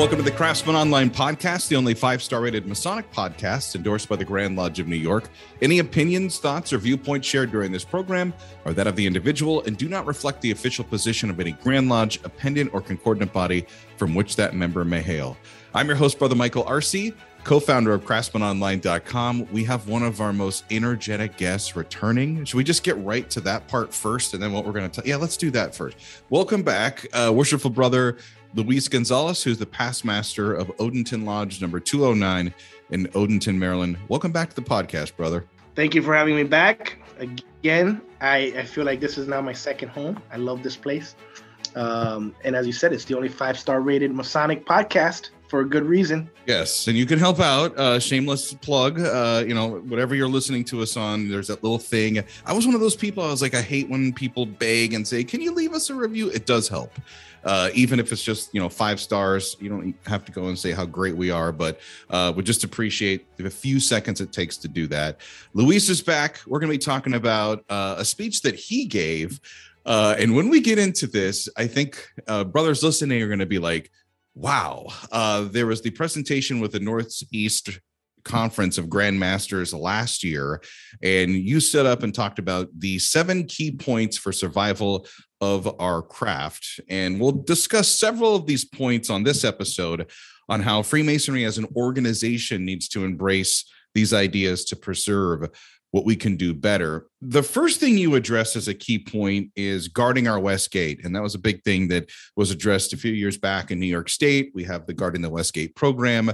Welcome to the Craftsman Online Podcast, the only 5-star rated Masonic podcast endorsed by the Grand Lodge of New York. Any opinions, thoughts, or viewpoints shared during this program are that of the individual and do not reflect the official position of any Grand Lodge, appendant, or concordant body from which that member may hail. I'm your host, Brother Michael Arce, co-founder of CraftsmanOnline.com. We have one of our most energetic guests returning. Should we just get right to that part first and then what we're going to tell? Yeah, let's do that first. Welcome back, worshipful brother Luis Gonzalez, who's the past master of Odenton Lodge number 209 in Odenton, Maryland. Welcome back to the podcast, brother. Thank you for having me back again. I feel like this is now my second home. I love this place. And as you said, it's the only 5-star rated Masonic podcast for a good reason. Yes, and you can help out. Shameless plug. Whatever you're listening to us on, there's that little thing. I was one of those people. I was like, I hate when people beg and say, "Can you leave us a review?" It does help. Even if it's just 5 stars, you don't have to go and say how great we are, but we just appreciate the few seconds it takes to do that. Luis is back. We're going to be talking about a speech that he gave. And when we get into this, I think brothers listening are going to be like, wow. There was the presentation with the Northeast Conference of Grand Masters last year, and you stood up and talked about the 7 key points for survival of our craft. And we'll discuss several of these points on this episode on how Freemasonry as an organization needs to embrace these ideas to preserve what we can do better. The first thing you addressed as a key point is guarding our West Gate. And that was a big thing that was addressed a few years back in New York State. We have the Guarding the West Gate program.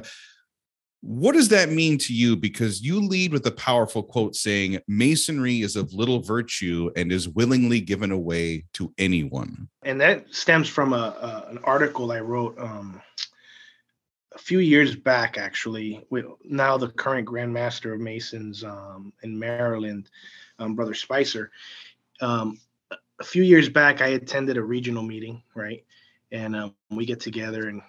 What does that mean to you? Because you lead with a powerful quote saying, "Masonry is of little virtue and is willingly given away to anyone." And that stems from an article I wrote a few years back, actually, with now the current Grand Master of Masons in Maryland, Brother Spicer. A few years back, I attended a regional meeting, right? And we get together and,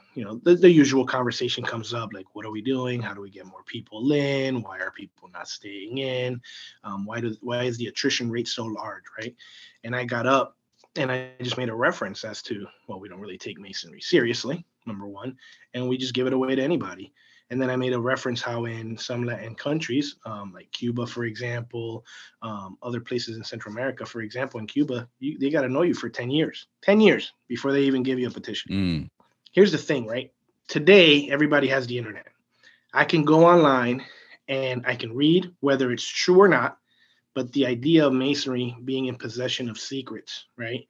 the usual conversation comes up, like, what are we doing? How do we get more people in? Why are people not staying in? Why is the attrition rate so large, right? And I got up and I just made a reference as to, well, we don't really take Masonry seriously, number one, and we just give it away to anybody. And then I made a reference how in some Latin countries, like Cuba, for example, other places in Central America, for example, in Cuba, they got to know you for 10 years before they even give you a petition. Here's the thing, right? Today, everybody has the internet. I can go online and I can read whether it's true or not, but the idea of Masonry being in possession of secrets, right?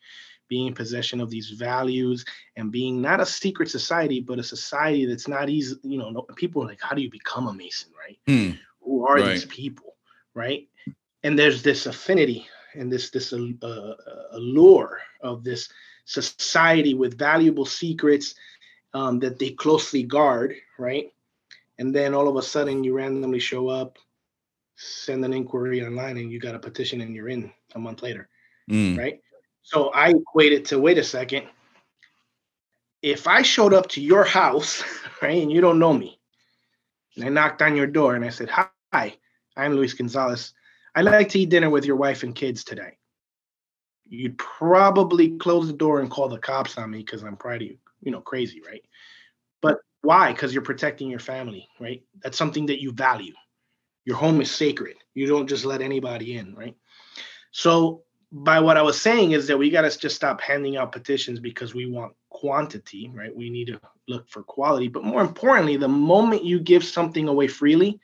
Being in possession of these values and being not a secret society, but a society that's not easy. People are like, how do you become a Mason, right? Who are these people, right? And there's this affinity and this allure of this society with valuable secrets that they closely guard, right? And then all of a sudden you randomly show up, send an inquiry online, and you got a petition and you're in a month later, right? So I equate it to, wait a second, if I showed up to your house, right, and you don't know me, and I knocked on your door and I said, "Hi, I'm Luis Gonzalez. I'd like to eat dinner with your wife and kids today." You'd probably close the door and call the cops on me because I'm probably, crazy, right? But why? Because you're protecting your family, right? That's something that you value. Your home is sacred. You don't just let anybody in, right? So by what I was saying is that we got to just stop handing out petitions because we want quantity, right? We need to look for quality. But more importantly, the moment you give something away freely,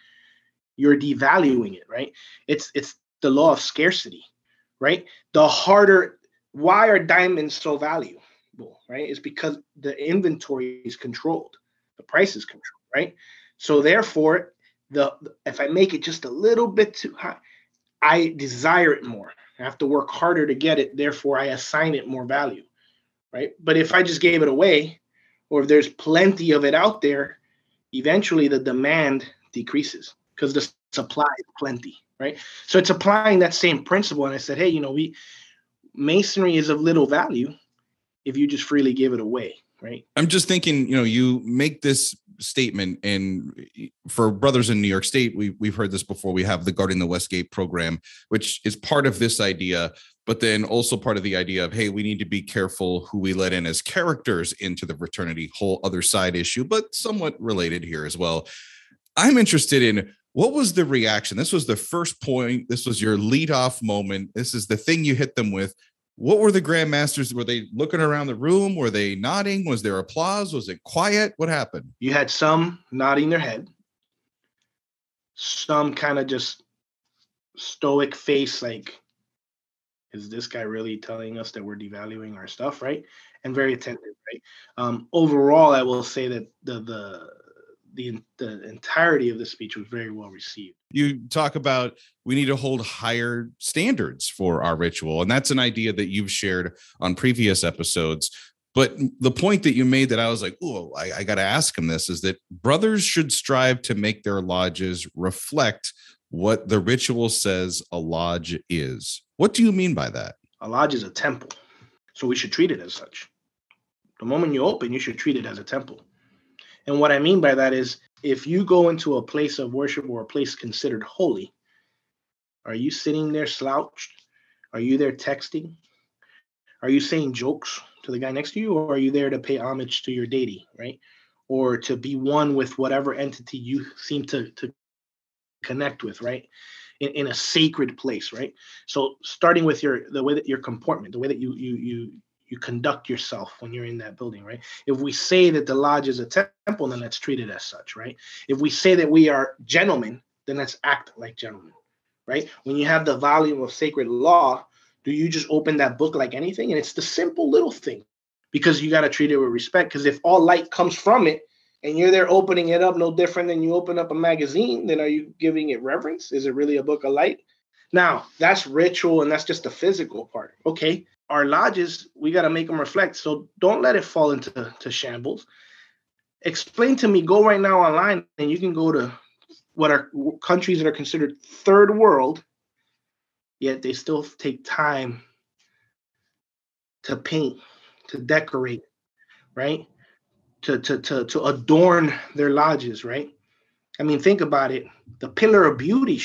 you're devaluing it, right? It's the law of scarcity, right? The harder, why are diamonds so valuable, right? It's because the inventory is controlled. The price is controlled, right? So therefore, if I make it just a little bit too high, I desire it more. I have to work harder to get it. Therefore, I assign it more value, right? But if I just gave it away, or if there's plenty of it out there, eventually the demand decreases because the supply is plenty, right? So it's applying that same principle. And I said, hey, Masonry is of little value if you just freely give it away, right? I'm just thinking, you make this statement, and for brothers in New York State, we've heard this before. We have the Guarding the Westgate program, which is part of this idea, but then also part of the idea of, hey, we need to be careful who we let in as characters into the fraternity. Whole other side issue, but somewhat related here as well. I'm interested in, what was the reaction? This was the first point. This was your lead off moment. This is the thing you hit them with. What were the grandmasters? Were they looking around the room? Were they nodding? Was there applause? Was it quiet? What happened? You had some nodding their head, some kind of just stoic face, like, is this guy really telling us that we're devaluing our stuff, right? And very attentive, right? Overall, I will say that the entirety of the speech was very well received. You talk about, we need to hold higher standards for our ritual, and that's an idea that you've shared on previous episodes. But the point that you made that I was like, oh, I got to ask him this, is that brothers should strive to make their lodges reflect what the ritual says a lodge is. What do you mean by that? A lodge is a temple, so we should treat it as such. The moment you open, you should treat it as a temple. And what I mean by that is, if you go into a place of worship or a place considered holy, are you sitting there slouched? Are you there texting? Are you saying jokes to the guy next to you? Or are you there to pay homage to your deity, right? Or to be one with whatever entity you seem to connect with, right? In a sacred place, right? So starting with the way that your comportment, the way that you conduct yourself when you're in that building, right? If we say that the lodge is a temple, then let's treat it as such, right? If we say that we are gentlemen, then let's act like gentlemen, right? When you have the volume of sacred law, do you just open that book like anything? And it's the simple little thing, because you got to treat it with respect. Because if all light comes from it and you're there opening it up no different than you open up a magazine, then are you giving it reverence? Is it really a book of light? Now, that's ritual, and that's just the physical part. Okay. Our lodges, we got to make them reflect. So don't let it fall into shambles. Explain to me, go right now online, and you can go to what are countries that are considered third world, yet they still take time to paint, to decorate, right? To adorn their lodges, right? I mean, think about it. The pillar of beauty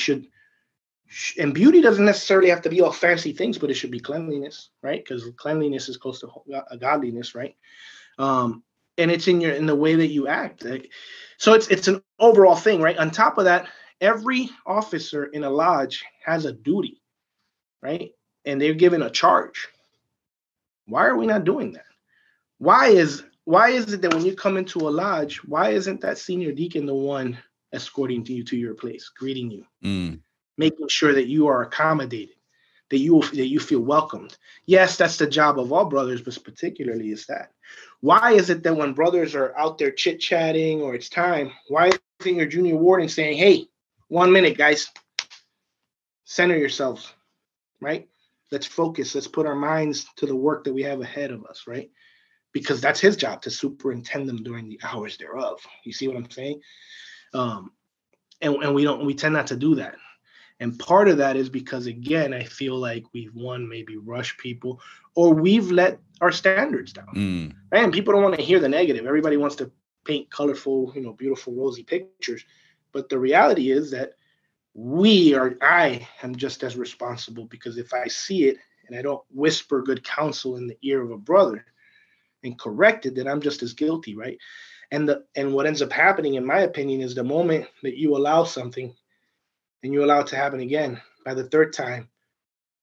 and beauty doesn't necessarily have to be all fancy things, but it should be cleanliness, right? Because cleanliness is close to godliness, right? And it's in the way that you act. So it's an overall thing, right? On top of that, every officer in a lodge has a duty, right? And they're given a charge. Why are we not doing that? Why is it that when you come into a lodge, why isn't that senior deacon the one escorting you to your place, greeting you, making sure that you are accommodated, that you feel welcomed? Yes, that's the job of all brothers, but particularly is that. Why is it that when brothers are out there chit-chatting or it's time, why isn't your junior warden saying, hey, 1 minute, guys, center yourselves, right? Let's focus. Let's put our minds to the work that we have ahead of us, right? Because that's his job, to superintend them during the hours thereof. You see what I'm saying? And we tend not to do that. And part of that is because, again, I feel like we've maybe rushed people, or we've let our standards down. Right? And people don't want to hear the negative. Everybody wants to paint colorful, beautiful, rosy pictures. But the reality is that I am just as responsible, because if I see it and I don't whisper good counsel in the ear of a brother and correct it, then I'm just as guilty, right? And what ends up happening, in my opinion, is the moment that you allow something and you allow it to happen again, by the third time,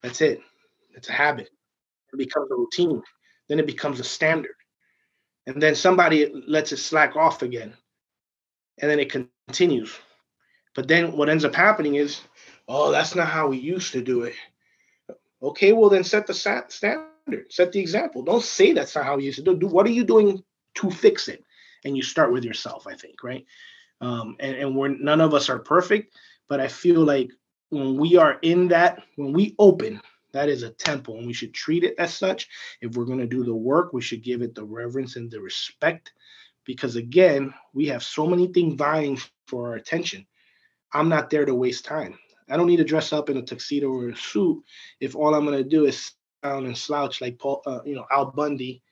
that's it. It's a habit. It becomes a routine. Then it becomes a standard. And then somebody lets it slack off again. And then it continues. But then what ends up happening is, oh, that's not how we used to do it. Okay, well, then set the standard. Set the example. Don't say that's not how we used to do it. What are you doing to fix it? And you start with yourself, I think, right? And none of us are perfect. But I feel like when we are in that, when we open, that is a temple, and we should treat it as such. If we're going to do the work, we should give it the reverence and the respect, because, again, we have so many things vying for our attention. I'm not there to waste time. I don't need to dress up in a tuxedo or a suit if all I'm going to do is sit down and slouch like Al Bundy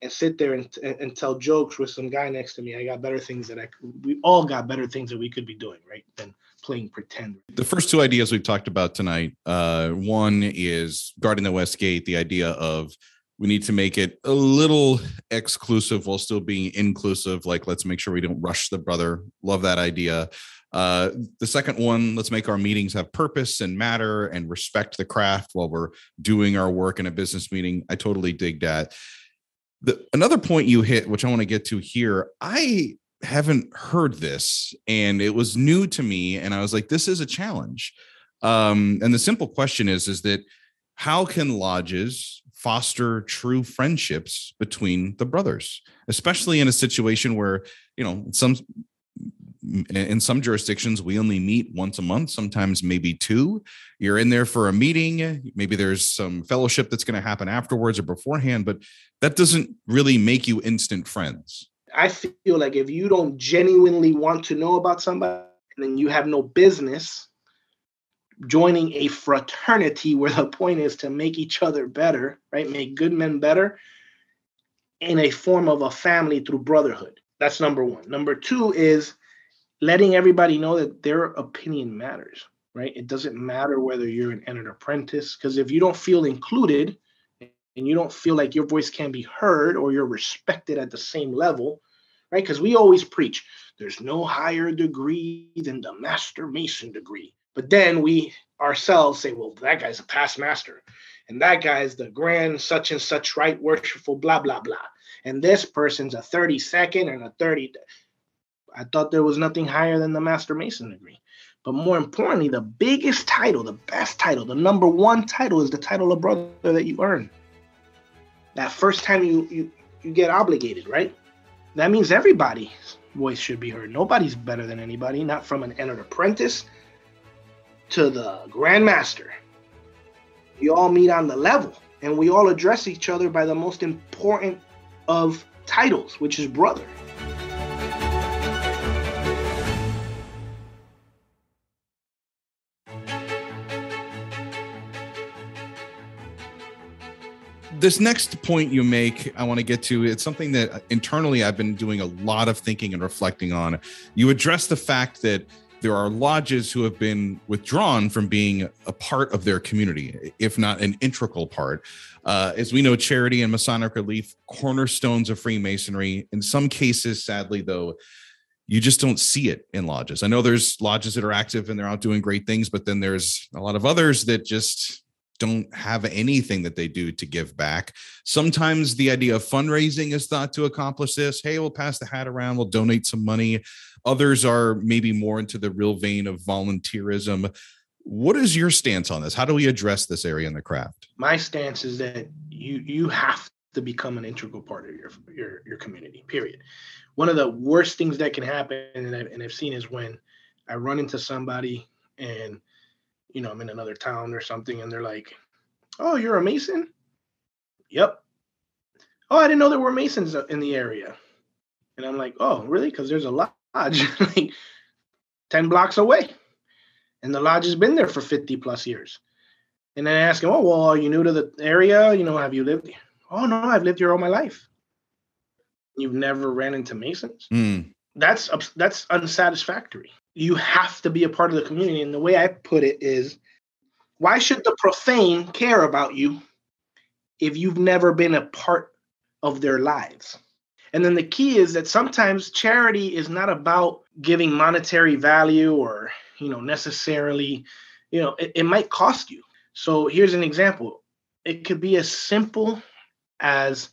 and sit there and tell jokes with some guy next to me. We all got better things that we could be doing, right, than playing pretend. The first two ideas we've talked about tonight, one is guarding the West Gate, the idea of we need to make it a little exclusive while still being inclusive. Like, let's make sure we don't rush the brother. Love that idea. The second one, let's make our meetings have purpose and matter and respect the craft while we're doing our work in a business meeting. I totally dig that. Another point you hit, which I want to get to here, I haven't heard this and it was new to me. And I was like, this is a challenge. And the simple question is that how can lodges foster true friendships between the brothers, especially in a situation where, in some jurisdictions, we only meet once a month, sometimes maybe two. You're in there for a meeting. Maybe there's some fellowship that's going to happen afterwards or beforehand, but that doesn't really make you instant friends. I feel like if you don't genuinely want to know about somebody, then you have no business joining a fraternity where the point is to make each other better, right? Make good men better in a form of a family through brotherhood. That's number one. Number two is letting everybody know that their opinion matters, right? It doesn't matter whether you're an entered apprentice, because if you don't feel included and you don't feel like your voice can be heard or you're respected at the same level, right? Because we always preach, there's no higher degree than the Master Mason degree. But then we ourselves say, well, that guy's a past master, and that guy's the grand such and such, right? Worshipful, blah, blah, blah. And this person's a 32nd and a 30. I thought there was nothing higher than the Master Mason degree. But more importantly, the biggest title, the best title, the number one title is the title of brother that you earn. That first time you get obligated, right? That means everybody's voice should be heard. Nobody's better than anybody, not from an entered apprentice to the Grand Master. We all meet on the level, and we all address each other by the most important of titles, which is brother. This next point you make, I want to get to. It's something that internally I've been doing a lot of thinking and reflecting on. You address the fact that there are lodges who have been withdrawn from being a part of their community, if not an integral part. As we know, charity and Masonic relief, cornerstones of Freemasonry. In some cases, sadly, though, you just don't see it in lodges. I know there's lodges that are active and they're out doing great things, but then there's a lot of others that just don't have anything that they do to give back. Sometimes the idea of fundraising is thought to accomplish this. Hey, we'll pass the hat around, we'll donate some money. Others are maybe more into the real vein of volunteerism. What is your stance on this? How do we address this area in the craft? My stance is that you have to become an integral part of your community, period. One of the worst things that can happen, and I've seen, is when I run into somebody and I'm in another town or something, and they're like, "Oh, you're a Mason?" "Yep." "Oh, I didn't know there were Masons in the area." And I'm like, "Oh, really?" Because there's a lodge like 10 blocks away, and the lodge has been there for 50 plus years. And then I ask him, "Oh, well, are you new to the area? Have you lived here?" "Oh, no, I've lived here all my life." "You've never ran into Masons?" That's unsatisfactory. You have to be a part of the community. And the way I put it is, why should the profane care about you if you've never been a part of their lives? And then the key is that sometimes charity is not about giving monetary value or, necessarily, it might cost you. So here's an example. It could be as simple as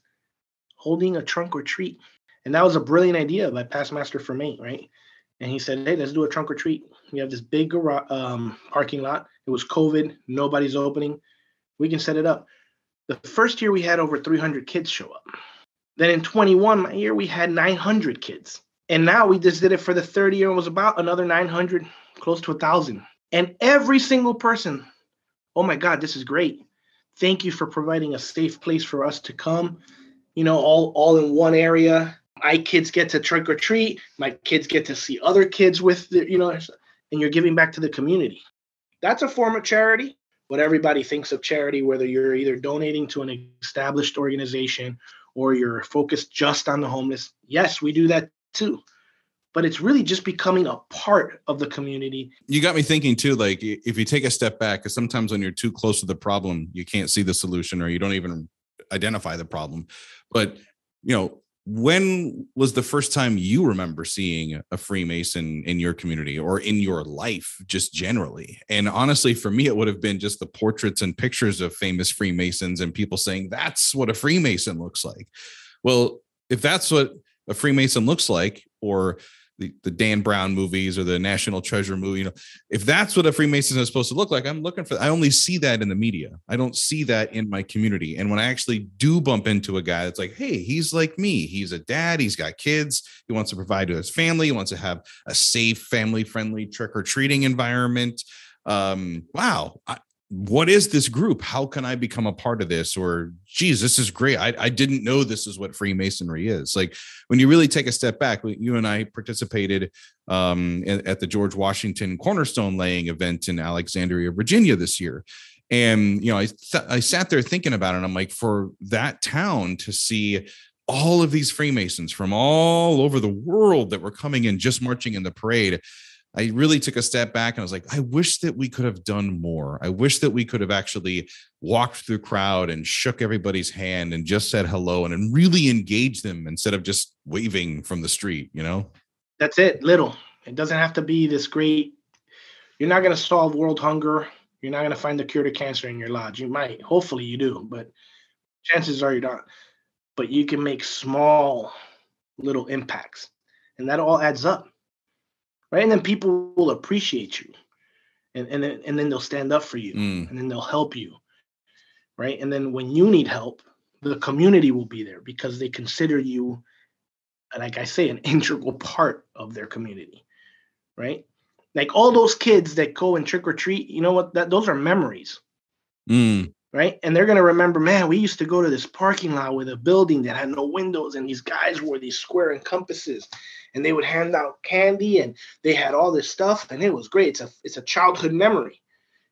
holding a trunk or treat. And that was a brilliant idea by past master Fermain, right? And he said, "Hey, let's do a trunk or treat. We have this big parking lot. It was COVID. Nobody's opening. We can set it up." The first year we had over 300 kids show up. Then in 21, my year, we had 900 kids. And now we just did it for the third year. It was about another 900, close to 1,000. And every single person, "Oh my God, this is great. Thank you for providing a safe place for us to come, all in one area. My kids get to trunk or treat. My kids get to see other kids with, and you're giving back to the community." That's a form of charity. What everybody thinks of charity, whether you're either donating to an established organization or you're focused just on the homeless. Yes, we do that too. But it's really just becoming a part of the community. You got me thinking too, like if you take a step back, because sometimes when you're too close to the problem, you can't see the solution or you don't even identify the problem. But, when was the first time you remember seeing a Freemason in your community or in your life, just generally? And honestly, for me, it would have been just the portraits and pictures of famous Freemasons and people saying, that's what a Freemason looks like. Well, if that's what a Freemason looks like, or the Dan Brown movies or the National Treasure movie, if that's what a Freemason is supposed to look like, I only see that in the media. I don't see that in my community. And when I actually do bump into a guy that's like, hey, he's like me, he's a dad, he's got kids, he wants to provide to his family, he wants to have a safe, family-friendly trick-or-treating environment. Wow. What is this group? How can I become a part of this? Or, geez, this is great. I didn't know this is what Freemasonry is. Like, when you really take a step back, you and I participated at the George Washington Cornerstone laying event in Alexandria, Virginia this year. And, I sat there thinking about it. And I'm like, for that town to see all of these Freemasons from all over the world that were coming in, just marching in the parade, I really took a step back and I was like, I wish that we could have done more. I wish that we could have actually walked through the crowd and shook everybody's hand and just said hello and really engaged them instead of just waving from the street, That's it. Little. It doesn't have to be this great. You're not going to solve world hunger. You're not going to find the cure to cancer in your lodge. You might. Hopefully you do, but chances are you're not. But you can make small little impacts, and that all adds up. Right. And then people will appreciate you, and then they'll stand up for you, and then they'll help you. Right. And then when you need help, the community will be there because they consider you, like I say, an integral part of their community. Right. Like all those kids that go and trick or treat, you know what? Those are memories. Right. And they're going to remember, man, we used to go to this parking lot with a building that had no windows, and these guys wore these square encompasses, and they would hand out candy, and they had all this stuff, and it was great. It's a childhood memory.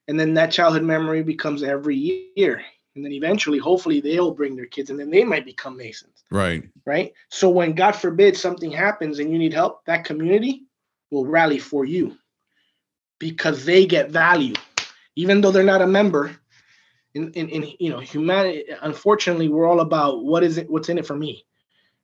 And then that childhood memory becomes every year. And then eventually, hopefully, they'll bring their kids, and then they might become Masons. Right. Right. So when, God forbid, something happens and you need help, that community will rally for you because they get value, even though they're not a member. In humanity, unfortunately, we're all about what's in it for me,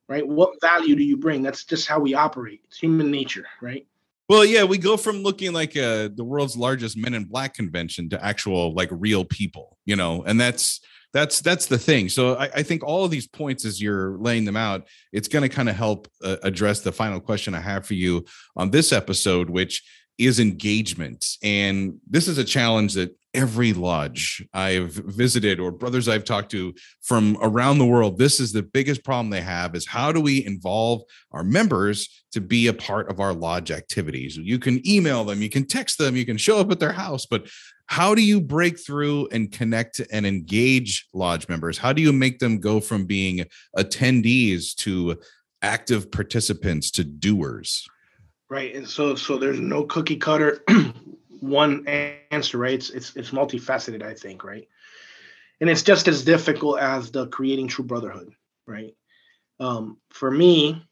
right? What value do you bring? That's just how we operate. It's human nature, right? Well, yeah, we go from looking like the world's largest Men in Black convention to actual like real people, and that's the thing. So I think all of these points, as you're laying them out, it's going to kind of help address the final question I have for you on this episode, which is engagement. And this is a challenge that every lodge I've visited or brothers I've talked to from around the world, this is the biggest problem they have, is how do we involve our members to be a part of our lodge activities? You can email them, you can text them, you can show up at their house, but how do you break through and connect and engage lodge members? How do you make them go from being attendees to active participants to doers? Right. And so there's no cookie cutter one answer, right? It's multifaceted, I think, right? And it's just as difficult as the creating true brotherhood, right? For me,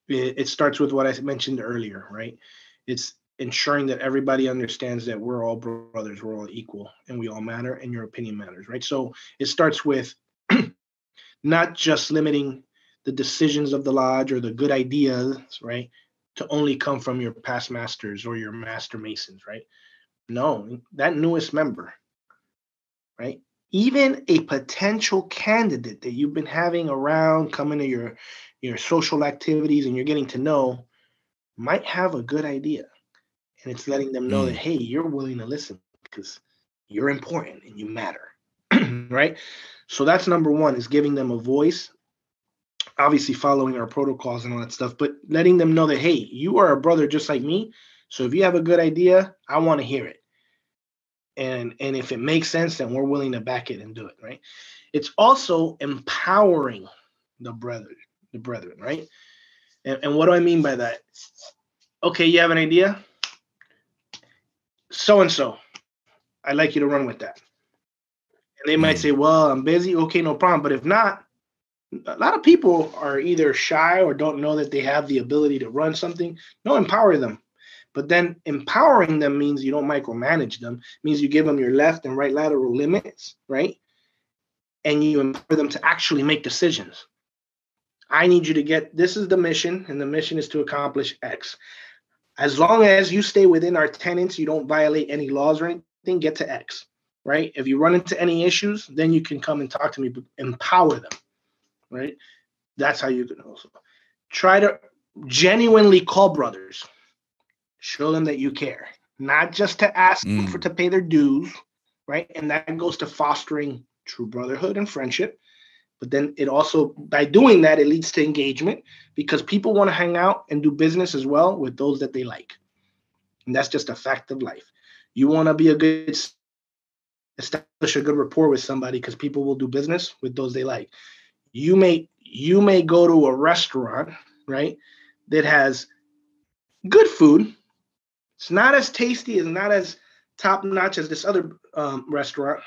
it starts with what I mentioned earlier, right? It's ensuring that everybody understands that we're all brothers, we're all equal, and we all matter, and your opinion matters, right? So it starts with not just limiting the decisions of the lodge or the good ideas, right, to only come from your past masters or your master masons, right? No, that newest member, right? Even a potential candidate that you've been having around, coming to your social activities and you're getting to know, might have a good idea. And it's letting them know that, hey, you're willing to listen because you're important and you matter, right? So that's number one, is giving them a voice, obviously following our protocols and all that stuff, but letting them know that, hey, you are a brother just like me. So if you have a good idea, I want to hear it. And if it makes sense, then we're willing to back it and do it, right? It's also empowering the brethren, right? And what do I mean by that? Okay, you have an idea? So-and-so, I'd like you to run with that. And they might say, well, I'm busy. Okay, no problem. But if not, A lot of people are either shy or don't know that they have the ability to run something. No, empower them. But then empowering them means you don't micromanage them. It means you give them your left and right lateral limits, right? And you empower them to actually make decisions. I need you to get, this is the mission, and the mission is to accomplish X. As long as you stay within our tenets, you don't violate any laws or anything, get to X, right? If you run into any issues, then you can come and talk to me, but empower them, right? That's how you can also try to genuinely call brothers. Show them that you care, not just to ask them to pay their dues, right? And that goes to fostering true brotherhood and friendship. But then it also, by doing that, it leads to engagement because people want to hang out and do business as well with those that they like. And that's just a fact of life. You want to be establish a good rapport with somebody because people will do business with those they like. You may go to a restaurant, right, that has good food. It's not as tasty, it's not as top notch as this other restaurant,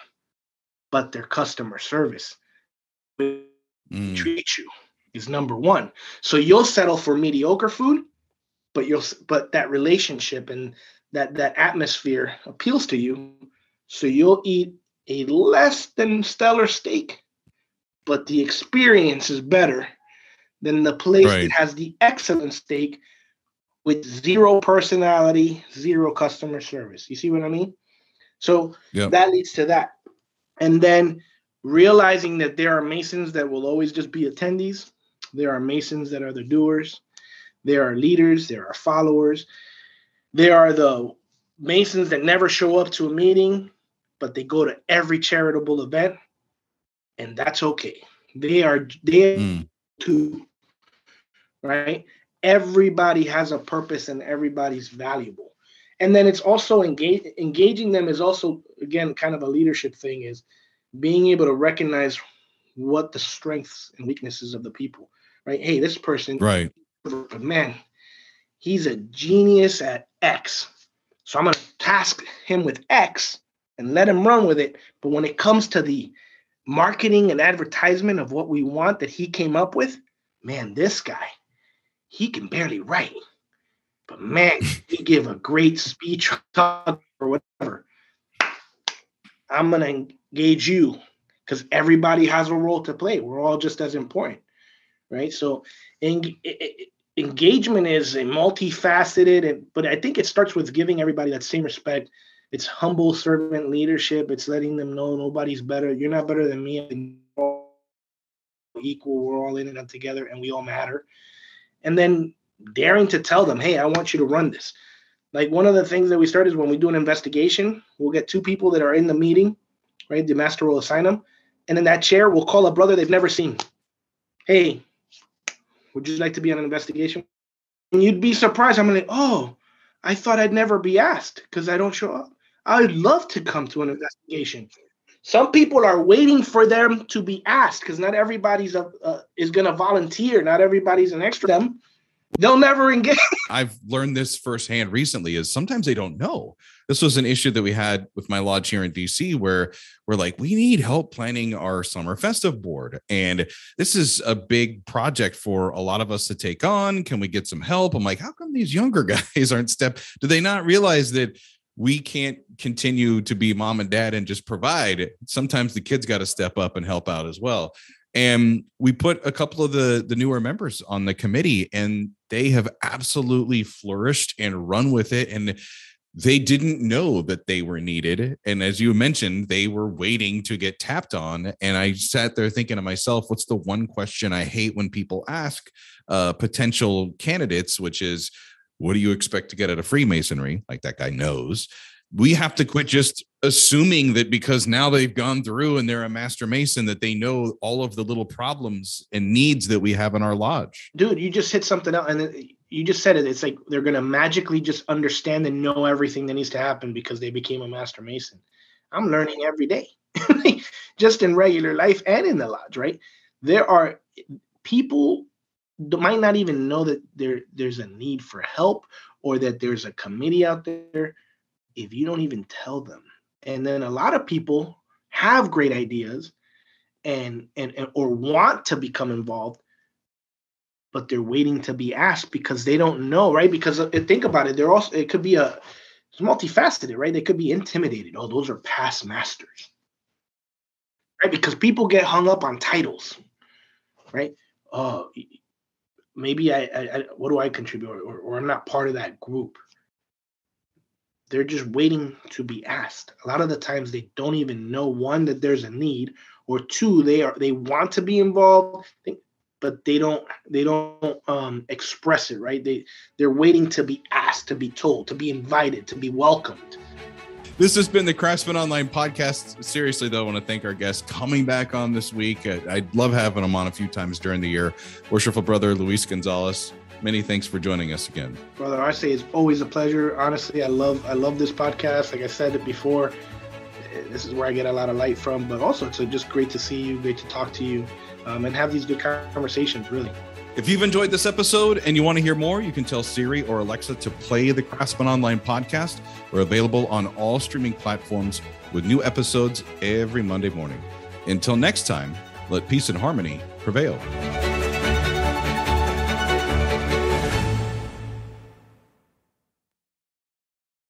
but their customer service treat you is number one. So you'll settle for mediocre food, but that relationship and that atmosphere appeals to you. So you'll eat a less than stellar steak, but the experience is better than the place that has the excellent steak with zero personality, zero customer service. You see what I mean? So that leads to that. And then realizing that there are Masons that will always just be attendees. There are Masons that are the doers. There are leaders. There are followers. There are the Masons that never show up to a meeting, but they go to every charitable event. And that's okay. They are there too, right? Everybody has a purpose and everybody's valuable. And then it's also engaging them is also, again, kind of a leadership thing, is being able to recognize what the strengths and weaknesses of the people, right? Hey, this person, man, he's a genius at X. So I'm going to task him with X and let him run with it. But when it comes to the marketing and advertisement of what we want that he came up with, man, this guy, he can barely write. But man, he give a great speech or whatever. I'm going to engage you because everybody has a role to play. We're all just as important, right? So engagement is a multifaceted, but I think it starts with giving everybody that same respect. It's humble servant leadership. It's letting them know nobody's better. You're not better than me. We're all equal. We're all in it together, and we all matter. And then daring to tell them, hey, I want you to run this. Like one of the things that we start is when we do an investigation, we'll get two people that are in the meeting, right? The master will assign them. And then that chair will call a brother they've never seen. Hey, would you like to be on an investigation? And you'd be surprised. I'm like, oh, I thought I'd never be asked because I don't show up. I'd love to come to an investigation. Some people are waiting for them to be asked because not everybody's is going to volunteer. Not everybody's an extra. Them. They'll never engage. I've learned this firsthand recently is sometimes they don't know. This was an issue that we had with my lodge here in DC where we're like, we need help planning our summer festive board. And this is a big project for a lot of us to take on. Can we get some help? I'm like, how come these younger guys aren't do they not realize that we can't continue to be mom and dad and just provide? Sometimes the kids got to step up and help out as well. And we put a couple of the newer members on the committee, and they have absolutely flourished and run with it. And they didn't know that they were needed. And as you mentioned, they were waiting to get tapped on. And I sat there thinking to myself, what's the one question I hate when people ask potential candidates, which is, what do you expect to get out of Freemasonry? Like that guy knows. We have to quit just assuming that because now they've gone through and they're a master Mason that they know all of the little problems and needs that we have in our lodge. Dude, you just hit something else. And you just said it. It's like they're going to magically just understand and know everything that needs to happen because they became a master Mason. I'm learning every day, just in regular life and in the lodge, right? There are people might not even know that there's a need for help or that there's a committee out there if you don't even tell them. And then a lot of people have great ideas and or want to become involved, but they're waiting to be asked because they don't know, right? Because think about it, it could be it's multifaceted, right? They could be intimidated. Oh, those are past masters, right? Because people get hung up on titles, right? Oh, maybe I what do I contribute, or I'm not part of that group. They're just waiting to be asked. A lot of the times they don't even know, one, that there's a need, or two, they want to be involved, but they don't express it, right? They're waiting to be asked, to be told, to be invited, to be welcomed. This has been the Craftsman Online podcast. Seriously, though, I want to thank our guests coming back on this week. I'd love having them on a few times during the year. Worshipful brother Luis Gonzalez, many thanks for joining us again. Brother, I say it's always a pleasure. Honestly, I love this podcast. Like I said it before, this is where I get a lot of light from, but also it's just great to see you, great to talk to you, and have these good conversations, really. If you've enjoyed this episode and you want to hear more, you can tell Siri or Alexa to play the Craftsman Online podcast. We're available on all streaming platforms with new episodes every Monday morning. Until next time, let peace and harmony prevail.